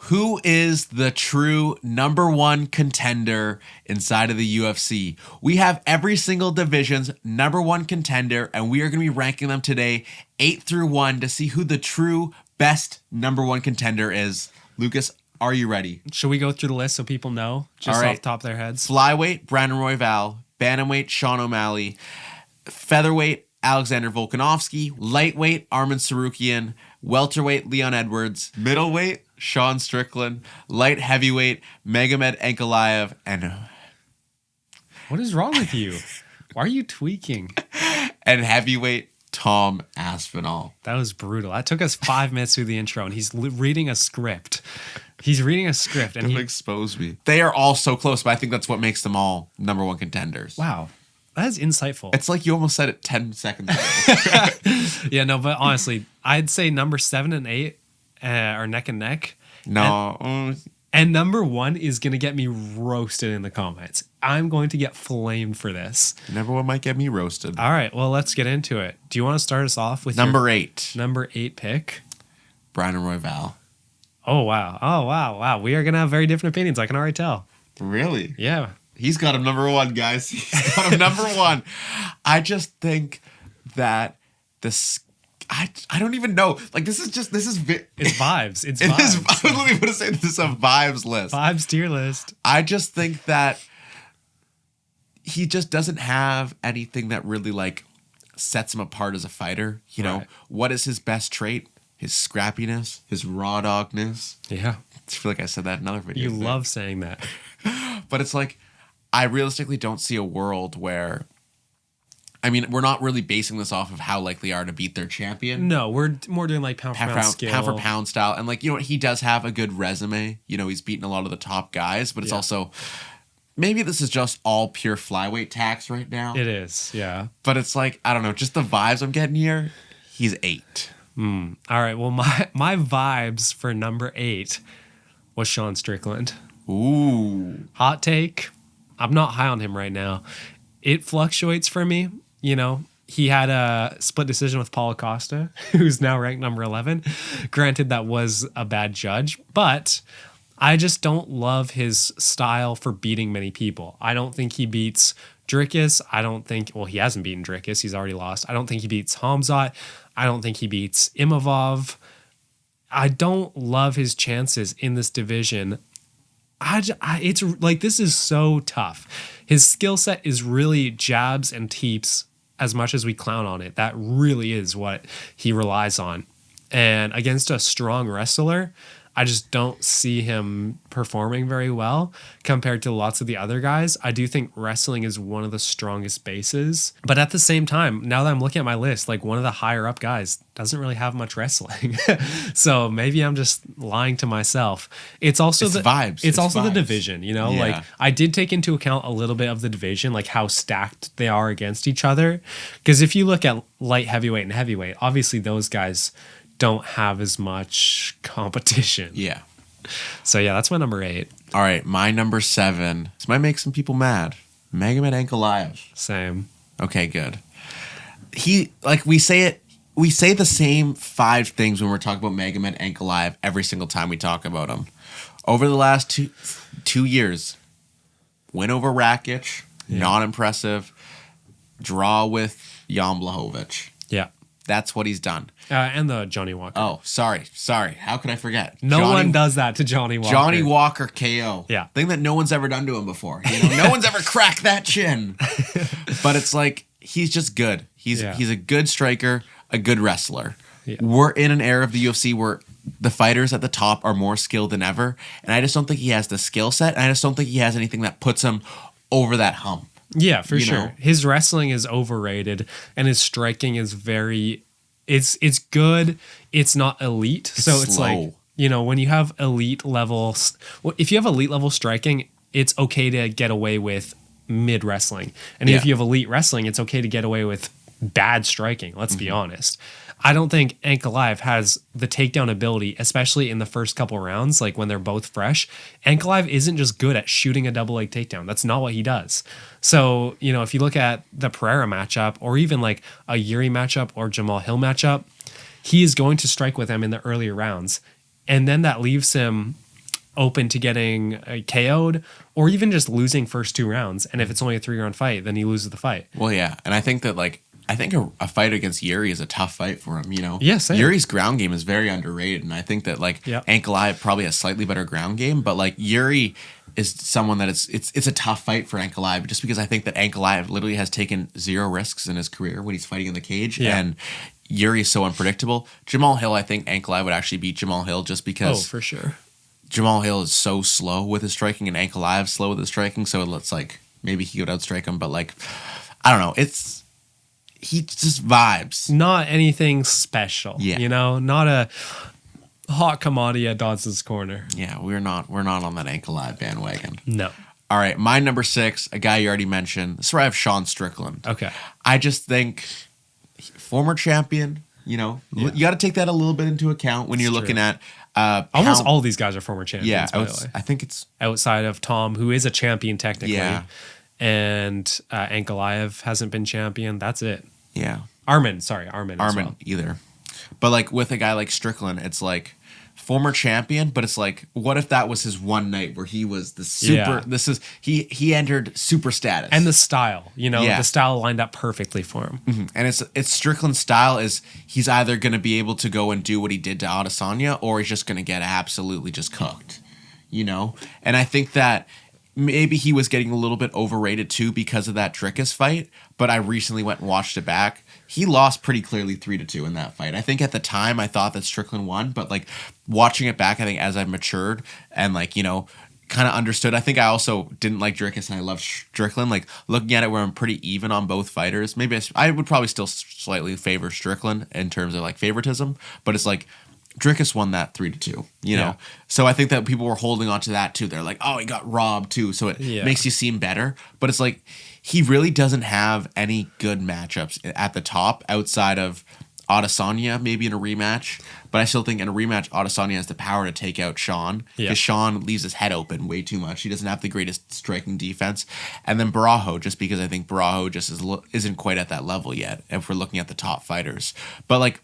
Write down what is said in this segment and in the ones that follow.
Who is the true number one contender inside of the UFC? We have every single division's number one contender, and we are going to be ranking them today 8 through 1 to see who the true best number one contender is. Lucas, are you ready? Should we go through the list so people know just off the top of their heads? Flyweight, Brandon Royval. Bantamweight, Sean O'Malley. Featherweight, Alexander Volkanovski. Lightweight, Arman Sarukian. Welterweight, Leon Edwards. Middleweight, Sean Strickland. Light heavyweight, Magomed Ankalaev. And what is wrong with you? Why are you tweaking? And heavyweight, Tom Aspinall. That was brutal. That took us 5 minutes through the intro, and he's reading a script. He's reading a script. And Don't expose me. They are all so close, but I think that's what makes them all number one contenders. Wow. That is insightful. It's like you almost said it 10 seconds ago. Yeah, no, but honestly, I'd say number 7 and 8 are neck and neck. No. And number 1 is going to get me roasted in the comments. I'm going to get flamed for this. Number 1 might get me roasted. All right, well, let's get into it. Do you want to start us off with number 8? Number 8 pick? Brandon Royval. Oh, wow. We are going to have very different opinions. I can already tell. Really? Yeah. He's got him number 1, guys. He's got him number 1. I just think that this... I don't even know. Like, this is... It's vibes. It's it vibes. Is, I was literally going to say this is a vibes list. Vibes tier list. I just think that he just doesn't have anything that really, like, sets him apart as a fighter. You know, what is his best trait? His scrappiness, his raw dogness. Yeah. I feel like I said that in another video. You love saying that. But it's like, I realistically don't see a world where, I mean, we're not really basing this off of how likely they are to beat their champion. No, we're more doing like pound for pound skill. Pound for pound style. And like, you know what, he does have a good resume. You know, he's beaten a lot of the top guys, but it's also, maybe this is just all pure flyweight tax right now. It is, yeah. But it's like, I don't know, just the vibes I'm getting here, he's 8. All right, well, my vibes for number 8 was Sean Strickland. Ooh. Hot take. I'm not high on him right now. It fluctuates for me. You know, he had a split decision with Paulo Costa, who's now ranked number 11. Granted, that was a bad judge, but I just don't love his style for beating many people. I don't think he beats Dricus. He hasn't beaten Dricus. He's already lost. I don't think he beats Hamzat. I don't think he beats Imavov. I don't love his chances in this division. It's like, this is so tough. His skill set is really jabs and teeps as much as we clown on it. That really is what he relies on. And against a strong wrestler, I just don't see him performing very well compared to lots of the other guys. I do think wrestling is one of the strongest bases. But at the same time, now that I'm looking at my list, like, one of the higher up guys doesn't really have much wrestling. So maybe I'm just lying to myself. It's also vibes. It's also the division, you know? Yeah. Like, I did take into account a little bit of the division, like how stacked they are against each other. Because if you look at light heavyweight and heavyweight, obviously those guys don't have as much competition. Yeah. So yeah, that's my number 8. All right, my number 7. This might make some people mad. Magomed Ankalaev. Same. Okay, good. We say the same 5 things when we're talking about Magomed Ankalaev every single time we talk about him. Over the last two years, win over Rakic, not impressive. Draw with Jan Blachowicz. Yeah. That's what he's done. And the Johnny Walker. Oh, sorry. How could I forget? No one does that to Johnny Walker. Johnny Walker KO. Yeah. Thing that no one's ever done to him before. You know, no one's ever cracked that chin. But it's like, he's just good. He's a good striker, a good wrestler. Yeah. We're in an era of the UFC where the fighters at the top are more skilled than ever. And I just don't think he has the skill set. And I just don't think he has anything that puts him over that hump. Yeah, for sure. His wrestling is overrated, and his striking is it's good. It's not elite. It's like, you know, when you have elite level, if you have elite level striking, it's okay to get away with mid wrestling. And if you have elite wrestling, it's okay to get away with bad striking. Let's be honest. I don't think Ankalaev has the takedown ability, especially in the first couple rounds, like when they're both fresh. Ankalaev isn't just good at shooting a double leg takedown. That's not what he does. So, you know, if you look at the Pereira matchup, or even like a Yuri matchup or Jamal Hill matchup, he is going to strike with them in the earlier rounds. And then that leaves him open to getting KO'd or even just losing first 2 rounds. And if it's only a 3-round fight, then he loses the fight. Well, yeah. And I think that a fight against Yuri is a tough fight for him, you know? Yes. Yuri's ground game is very underrated. And I think that Ankalaev probably has slightly better ground game, but like Yuri is someone that it's a tough fight for Ankalaev just because I think that Ankalaev literally has taken 0 risks in his career when he's fighting in the cage. Yeah. And Yuri is so unpredictable. Jamal Hill, I think Ankalaev would actually beat Jamal Hill just because. Oh, for sure. Jamal Hill is so slow with his striking and Ankalaev slow with his striking, so it's like maybe he could outstrike him, but like I don't know. He just vibes. Not anything special. Yeah. You know, not a hot commodity at Dodson's corner. Yeah, we're not on that Ankalaev bandwagon. No. All right, my number 6, a guy you already mentioned. This is where I have Sean Strickland. Okay. I just think former champion, you know, you got to take that a little bit into account when you're looking at almost all of these guys are former champions. Yeah, by the way. I think it's outside of Tom, who is a champion technically. Yeah. And Ankalaev hasn't been champion. That's it. Yeah. Armin as well. Either. But like with a guy like Strickland, it's like former champion, but it's like, what if that was his one night where he was the super he entered super status. And the style, you know, the style lined up perfectly for him. Mm-hmm. And it's Strickland's style is he's either going to be able to go and do what he did to Adesanya, or he's just going to get absolutely just cooked, you know? And I think that maybe he was getting a little bit overrated too because of that Dricus fight, but I recently went and watched it back. He lost pretty clearly 3-2 in that fight. I think at the time I thought that Strickland won, but like watching it back, I think as I've matured and like, you know, kind of understood. I think I also didn't like Dricus and I love Strickland. Like looking at it where I'm pretty even on both fighters. Maybe I would probably still slightly favor Strickland in terms of like favoritism, but it's like Dricus won that 3-2, you know? So I think that people were holding on to that too. They're like, oh, he got robbed too. So it makes you seem better. But it's like, he really doesn't have any good matchups at the top outside of Adesanya, maybe in a rematch. But I still think in a rematch, Adesanya has the power to take out Sean. Because Sean leaves his head open way too much. He doesn't have the greatest striking defense. And then Barajo, just because I think Barajo just isn't quite at that level yet if we're looking at the top fighters. But like,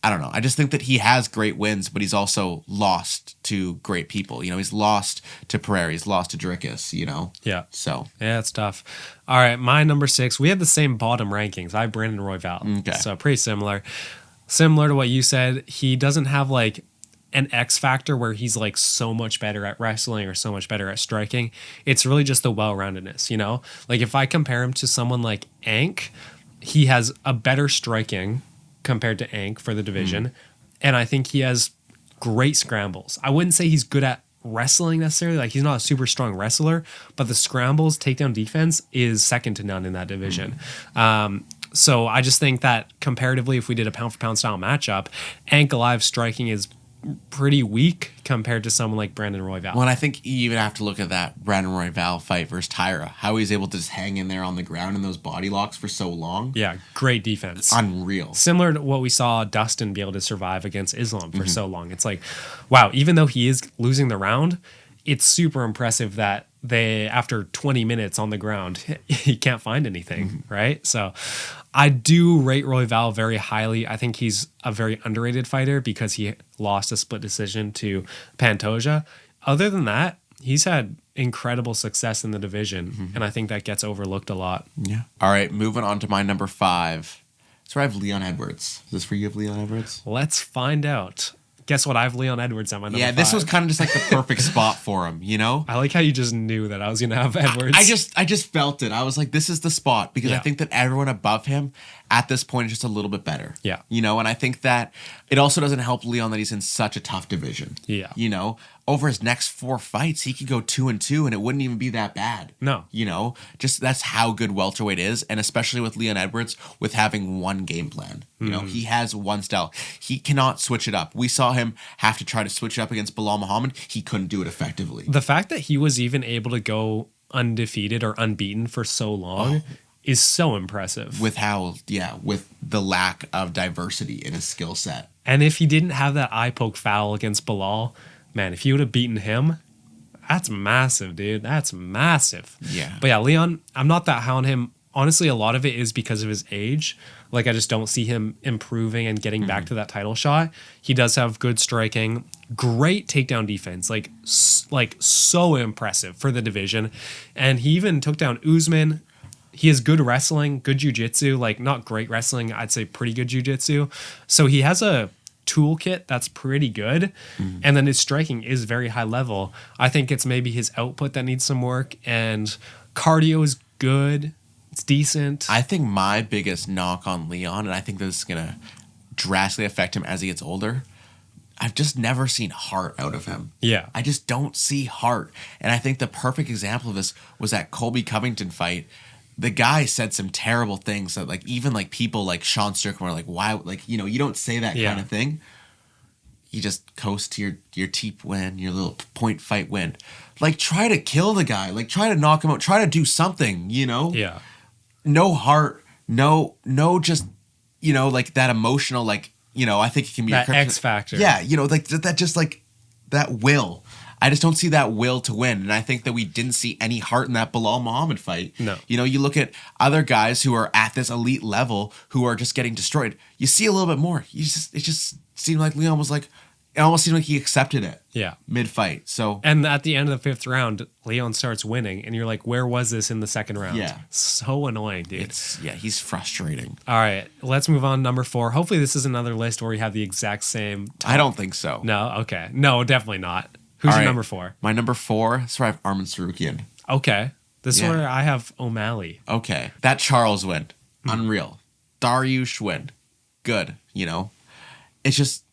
I don't know. I just think that he has great wins, but he's also lost to great people. You know, he's lost to Pereira. He's lost to Dricus, you know? Yeah. So. Yeah, it's tough. All right, my number 6. We have the same bottom rankings. I have Brandon Royval. Okay. So pretty similar. Similar to what you said, he doesn't have like an X factor where he's like so much better at wrestling or so much better at striking. It's really just the well-roundedness, you know? Like if I compare him to someone like Ank, he has a better striking compared to Ank for the division. And I think he has great scrambles. I wouldn't say he's good at wrestling necessarily. Like he's not a super strong wrestler, but the scrambles, takedown defense is second to none in that division. So I just think that comparatively, if we did a pound for pound style matchup, Ankalaev striking is pretty weak compared to someone like Brandon Royval. Well, and I think you even have to look at that Brandon Royval fight versus Tyra. How he's able to just hang in there on the ground in those body locks for so long. Yeah, great defense. Unreal. Similar to what we saw Dustin be able to survive against Islam for so long. It's like, wow, even though he is losing the round, it's super impressive that they, after 20 minutes on the ground, he can't find anything, right? So I do rate Royval very highly. I think he's a very underrated fighter because he lost a split decision to Pantoja. Other than that, he's had incredible success in the division, and I think that gets overlooked a lot. Yeah. All right, moving on to my number 5. So I have Leon Edwards. Is this for you, have Leon Edwards? Let's find out. Guess what? I have Leon Edwards at my number 5. This was kind of just like the perfect spot for him, you know? I like how you just knew that I was going to have Edwards. I just felt it. I was like, this is the spot because I think that everyone above him at this point is just a little bit better. Yeah. You know, and I think that it also doesn't help Leon that he's in such a tough division. Yeah. You know, over his next 4 fights, he could go 2-2 and it wouldn't even be that bad. No. You know, just that's how good welterweight is. And especially with Leon Edwards with having one game plan. You know, he has one style. He cannot switch it up. We saw him have to try to switch it up against Bilal Muhammad. He couldn't do it effectively. The fact that he was even able to go undefeated or unbeaten for so long is so impressive. With the lack of diversity in his skill set. And if he didn't have that eye poke foul against Bilal, man, if he would have beaten him, that's massive, dude. That's massive. Yeah. But yeah, Leon, I'm not that high on him honestly, a lot of it is because of his age. Like, I just don't see him improving and getting back to that title shot. He does have good striking, great takedown defense, like so impressive for the division. And he even took down Usman. He has good wrestling, good jiu-jitsu, like not great wrestling, I'd say pretty good jiu-jitsu. So he has a toolkit that's pretty good. And then his striking is very high level. I think it's maybe his output that needs some work, and cardio is good. It's decent. I think my biggest knock on Leon, and I think this is going to drastically affect him as he gets older, I've just never seen heart out of him. Yeah. I just don't see heart. And I think the perfect example of this was that Colby Covington fight. The guy said some terrible things that, like, even like people like Sean Strickland were like, why, like, you know, you don't say that kind of thing. You just coast to your teep win, your little point fight win. Like, try to kill the guy. Like, try to knock him out. Try to do something, you know? Yeah. No heart. No, just, you know, like that emotional, like, you know, I think it can be that X factor. Yeah, you know, like that just like that will. I just don't see that will to win. And I think that we didn't see any heart in that Bilal Muhammad fight. No. You know, you look at other guys who are at this elite level who are just getting destroyed. You see a little bit more. It just seemed like Leon was like, it almost seemed like he accepted it. Yeah. Mid-fight. So. And at the end of the 5th round, Leon starts winning. And you're like, where was this in the 2nd round? Yeah. So annoying, dude. He's frustrating. All right. Let's move on. Number 4. Hopefully this is another list where we have the exact same. I don't think so. No? Okay. No, definitely not. Who's your number 4? My number 4, that's where I have Arman Sarukian. Okay. This is where I have O'Malley. Okay. That Charles win. Unreal. Dariush win. Good. You know? It's just,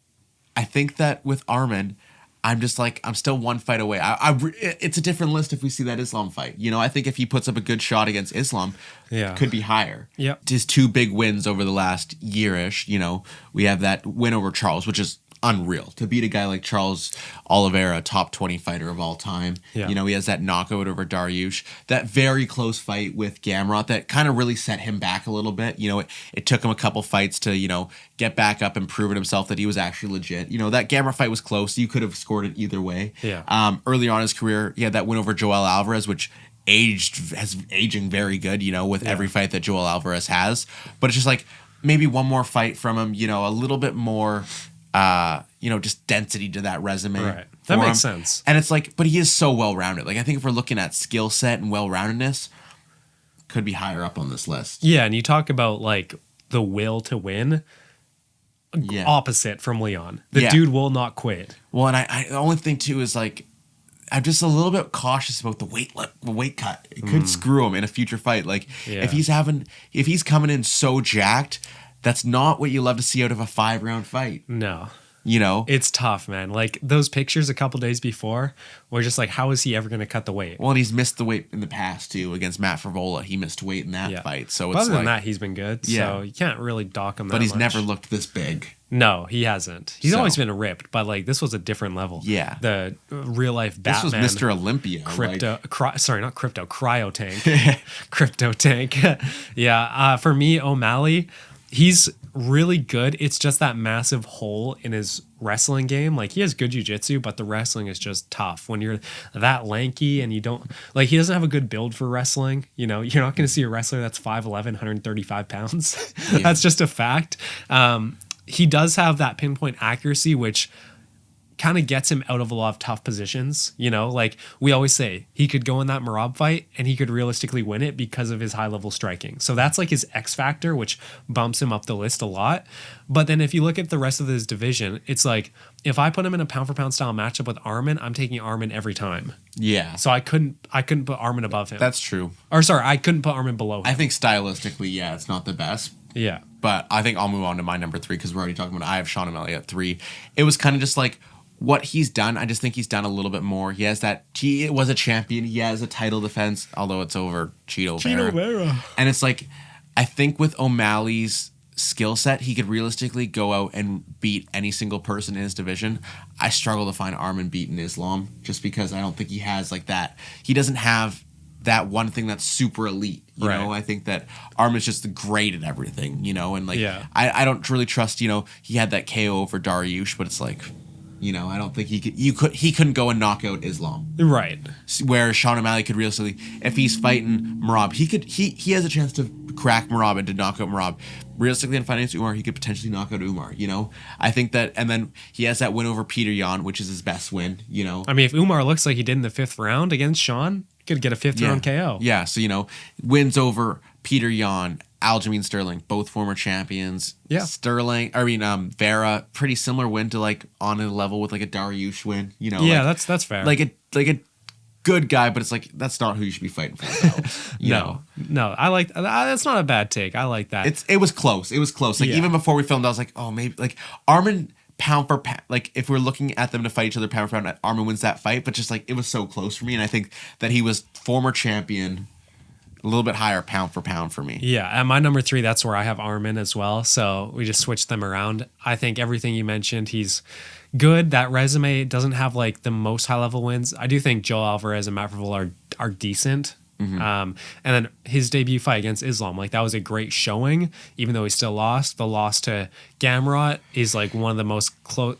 I think that with Arman, I'm just like, I'm still one fight away. It's a different list if we see that Islam fight. You know, I think if he puts up a good shot against Islam, could be higher. Yep. His 2 big wins over the last year-ish, you know, we have that win over Charles, which is unreal. To beat a guy like Charles Oliveira, top 20 fighter of all time. Yeah. You know, he has that knockout over Dariush. That very close fight with Gamrot that kind of really set him back a little bit. You know, it took him a couple fights to, you know, get back up and prove it himself that he was actually legit. You know, that Gamrot fight was close. You could have scored it either way. Yeah. Early on in his career, he had that win over Joel Alvarez, which aging very good, you know, with every fight that Joel Alvarez has. But it's just like maybe one more fight from him, you know, a little bit more you know, just density to that resume. Right. That makes sense. And it's like, but he is so well-rounded. Like, I think if we're looking at skill set and well-roundedness, could be higher up on this list. Yeah, and you talk about, like, the will to win. Opposite from Leon. The dude will not quit. Well, and I the only thing, too, is, like, I'm just a little bit cautious about the weight cut. It could screw him in a future fight. Like, if he's coming in so jacked, that's not what you love to see out of a 5-round fight. No. You know? It's tough, man. Like, those pictures a couple days before were just like, how is he ever going to cut the weight? Well, and he's missed the weight in the past, too. Against Matt Favola, he missed weight in that fight. So it's other than that, he's been good. So you can't really dock him that much. But he's never looked this big. No, he hasn't. He's always been ripped, but, like, this was a different level. Yeah. The real-life Batman. This was Mr. Olympia. Cryo tank. Crypto tank. For me, O'Malley, he's really good. It's just that massive hole in his wrestling game. Like, he has good jiu-jitsu, but the wrestling is just tough when you're that lanky and you don't, like, he doesn't have a good build for wrestling. You know, you're not going to see a wrestler that's 5'11", 135 pounds. That's just a fact. He does have that pinpoint accuracy, which kind of gets him out of a lot of tough positions. You know, like we always say, he could go in that Merab fight and he could realistically win it because of his high level striking. So that's like his X factor, which bumps him up the list a lot. But then if you look at the rest of his division, it's like, if I put him in a pound for pound style matchup with Arman, I'm taking Arman every time. Yeah. So I couldn't put Arman above him. That's true. Or sorry, I couldn't put Arman below him. I think stylistically, it's not the best. Yeah. But I think I'll move on to my number 3 because we're already talking about it. I have Sean O'Malley at 3. It was kind of just like what he's done. I just think he's done a little bit more. He has that. He was a champion. He has a title defense, although it's over Cheeto Vera. And it's like, I think with O'Malley's skill set, he could realistically go out and beat any single person in his division. I struggle to find Arman beating Islam just because I don't think he has like that. He doesn't have that one thing that's super elite, you know. I think that Arman's just great at everything, you know, and like I don't really trust, you know, he had that KO over Dariush, but it's like You know, I don't think he couldn't go and knock out Islam. Right. Where Sean O'Malley could realistically, if he's fighting Merab, he has a chance to crack Merab and to knock out Merab. Realistically, in fighting Umar, he could potentially knock out Umar. You know, I think that, and then he has that win over Peter Yan, which is his best win. You know, I mean, if Umar looks like he did in the 5th round against Sean, he could get a 5th round KO. Yeah, so you know, wins over Peter Yan, Aljamain Sterling, both former champions. Yeah. Vera, pretty similar win to like on a level with like a Dariush win. You know, yeah, like, that's fair. Like a good guy, but it's like that's not who you should be fighting for. No, I like that's not a bad take. I like that. It was close. It was close. Like even before we filmed, I was like, oh, maybe like Armin pound for pound. Like if we're looking at them to fight each other pound for pound, Armin wins that fight. But just like it was so close for me, and I think that he was former champion. A little bit higher pound for pound for me. Yeah, at my number 3, that's where I have Armin as well. So we just switched them around. I think everything you mentioned, he's good. That resume doesn't have like the most high level wins. I do think Joe Alvarez and Matt Vervul are decent. Mm-hmm. And then his debut fight against Islam, like that was a great showing, even though he still lost. The loss to Gamrot is like one of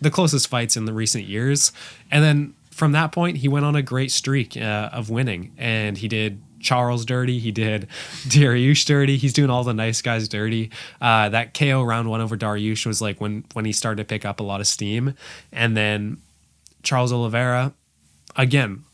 the closest fights in the recent years. And then from that point, he went on a great streak of winning, and he did Charles dirty. He did Dariush dirty. He's doing all the nice guys dirty. That KO round 1 over Dariush was like when he started to pick up a lot of steam. And then Charles Oliveira, again,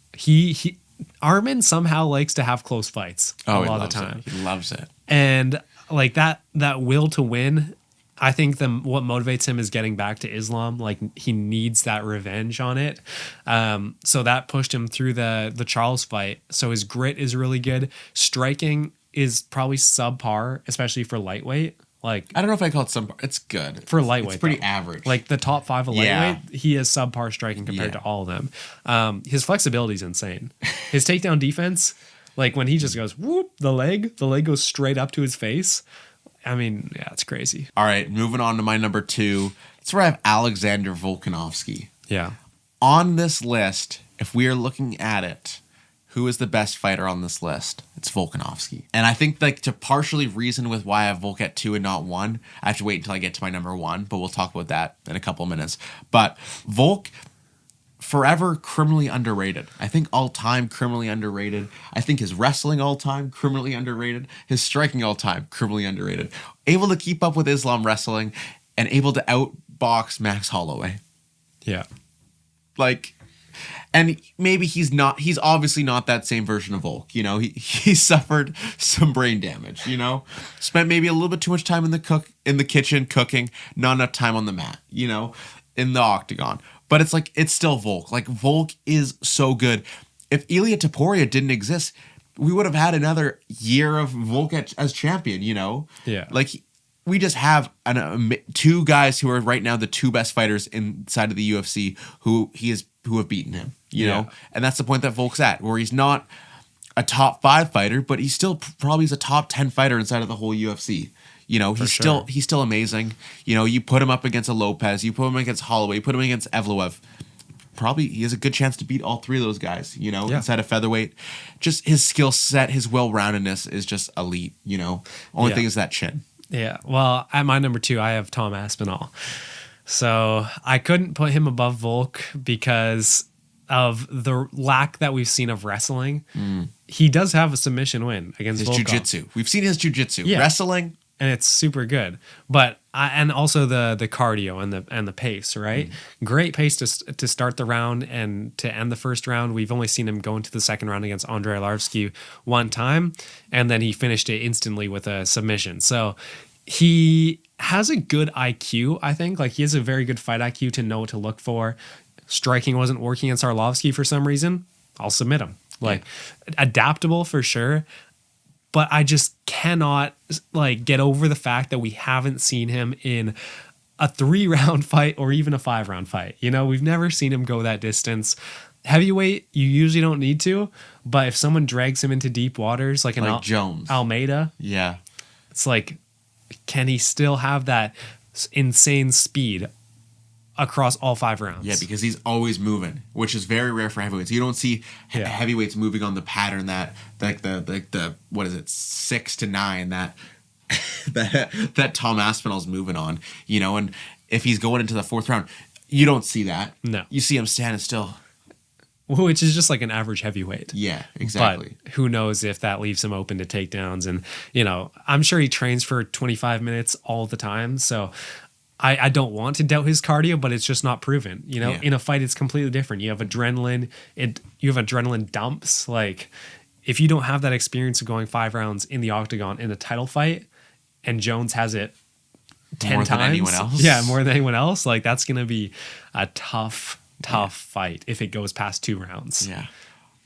Armin somehow likes to have close fights a lot of the time. He loves it. And like that will to win, I think what motivates him is getting back to Islam. Like he needs that revenge on it. So that pushed him through the Charles fight. So his grit is really good. Striking is probably subpar, especially for lightweight. Like I don't know if I call it subpar. It's good. For lightweight. It's pretty average. Like the top 5 of lightweight, he has subpar striking compared to all of them. His flexibility is insane. His takedown defense, like when he just goes whoop, the leg goes straight up to his face. I mean, yeah, it's crazy. All right, moving on to my number 2. That's where I have Alexander Volkanovski. Yeah. On this list, if we are looking at it, who is the best fighter on this list? It's Volkanovski. And I think like to partially reason with why I have Volk at 2 and not 1, I have to wait until I get to my number 1, but we'll talk about that in a couple minutes. But Volk, forever criminally underrated. I think all-time criminally underrated. I think his wrestling all-time criminally underrated. His striking all-time criminally underrated. Able to keep up with Islam wrestling and able to outbox Max Holloway. Yeah. Like, and maybe he's obviously not that same version of Volk. You know, he suffered some brain damage, you know? Spent maybe a little bit too much time in the kitchen cooking, not enough time on the mat, you know, in the octagon. But it's like, it's still Volk. Like, Volk is so good. If Ilia Topuria didn't exist, we would have had another year of Volk as champion, you know? Yeah. Like, we just have 2 guys who are right now the 2 best fighters inside of the UFC who have beaten him, you know? And that's the point that Volk's at, where he's not a top 5 fighter, but he's still probably is a top 10 fighter inside of the whole UFC. You know, he's still amazing. You know, you put him up against a Lopez, you put him against Holloway, you put him against Evloev. Probably he has a good chance to beat all 3 of those guys, you know, inside of featherweight. Just his skill set, his well-roundedness is just elite, you know. Only thing is that chin. Yeah. Well, at my number 2, I have Tom Aspinall. So I couldn't put him above Volk because of the lack that we've seen of wrestling. He does have a submission win against his Volkov. jiu-jitsu. We've seen his jiu-jitsu. Yeah. Wrestling, and it's super good. But and also the cardio and the pace, right? Great pace to start the round and to end the first round. We've only seen him go into the second round against Andrei Arlovski one time, and then he finished it instantly with a submission. So he has a good IQ, I think. Like he has a very good fight IQ to know what to look for. Striking wasn't working against Arlovski for some reason. I'll submit him. Like adaptable for sure. But I just cannot like get over the fact that we haven't seen him in a 3-round fight or even a 5-round fight. You know, we've never seen him go that distance. Heavyweight, you usually don't need to, but if someone drags him into deep waters, like Jones, Almeida, it's like, can he still have that insane speed across all 5 rounds? Yeah, because he's always moving, which is very rare for heavyweights. You don't see heavyweights moving on the pattern that like the what is it, 6 to 9 that Tom Aspinall's moving on, you know. And if he's going into the 4th round, You don't see that. No. You see him standing still. Which is just like an average heavyweight. Yeah, exactly. But who knows if that leaves him open to takedowns. And, I'm sure he trains for 25 minutes all the time. So I don't want to doubt his cardio, but it's just not proven. In a fight, it's completely different. You have adrenaline. You have adrenaline dumps. Like, if you don't have that experience of going 5 rounds in the octagon in a title fight, and Jones has it 10 more times. Than anyone else. Yeah, more than anyone else. Like, that's going to be a tough fight if it goes past 2 rounds. Yeah.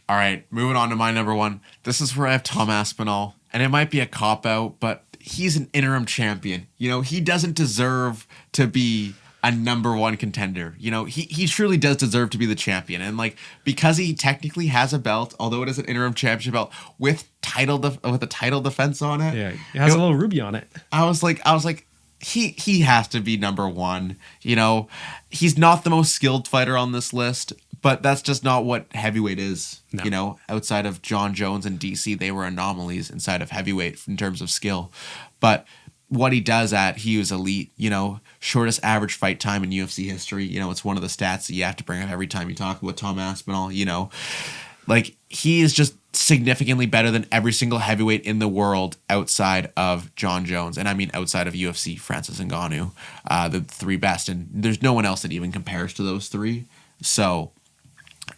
All right, moving on to my number 1. This is where I have Tom Aspinall, and it might be a cop-out, but he's an interim champion. He doesn't deserve to be a number 1 contender. He truly does deserve to be the champion. And because he technically has a belt, although it is an interim championship belt with a title defense on it. Yeah, it has a little ruby on it. I was like, he has to be number 1. He's not the most skilled fighter on this list, but that's just not what heavyweight is. No. Outside of John Jones and DC, they were anomalies inside of heavyweight in terms of skill. But what he does he was elite. Shortest average fight time in UFC history. It's one of the stats that you have to bring up every time you talk about Tom Aspinall. He is just significantly better than every single heavyweight in the world outside of John Jones. And I mean outside of UFC, Francis Ngannou, the 3 best. And there's no one else that even compares to those 3. So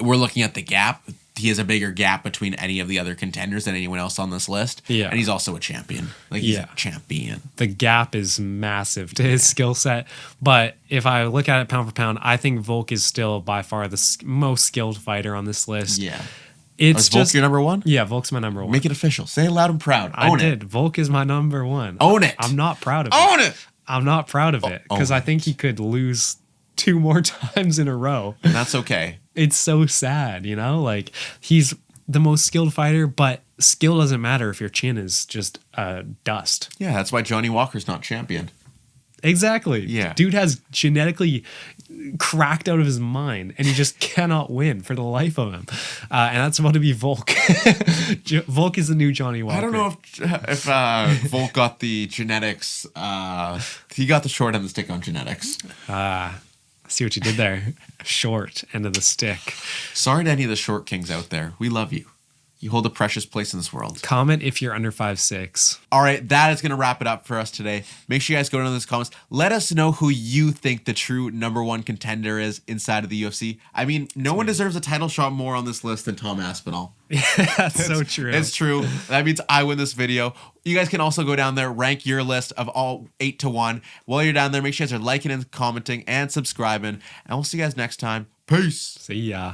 we're looking at the gap. He has a bigger gap between any of the other contenders than anyone else on this list. Yeah. And he's also a champion. He's a champion. The gap is massive to his skill set. But if I look at it pound for pound, I think Volk is still by far the most skilled fighter on this list. Yeah. Is Volk your number 1? Yeah, Volk's my number 1. Make it official. Say it loud and proud. Own it. Volk is my number 1. Own it. I'm not proud of it. Own it. I'm not proud of it because I think he could lose 2 more times in a row. And that's okay. It's so sad, he's the most skilled fighter, but skill doesn't matter if your chin is just dust. Yeah, that's why Johnny Walker's not champion. Exactly. Yeah. Dude has genetically cracked out of his mind, and he just cannot win for the life of him. And that's about to be Volk. Volk is the new Johnny Walker. I don't know if Volk got the genetics. He got the short end of the stick on genetics. See what you did there. Short end of the stick. Sorry to any of the short kings out there. We love you. You hold a precious place in this world. Comment if you're under 5'6". All right, that is going to wrap it up for us today. Make sure you guys go down in those comments. Let us know who you think the true number 1 contender is inside of the UFC. I mean, no one deserves a title shot more on this list than Tom Aspinall. That's so true. It's true. That means I win this video. You guys can also go down there, rank your list of all 8 to 1. While you're down there, make sure you guys are liking and commenting and subscribing. And we'll see you guys next time. Peace. See ya.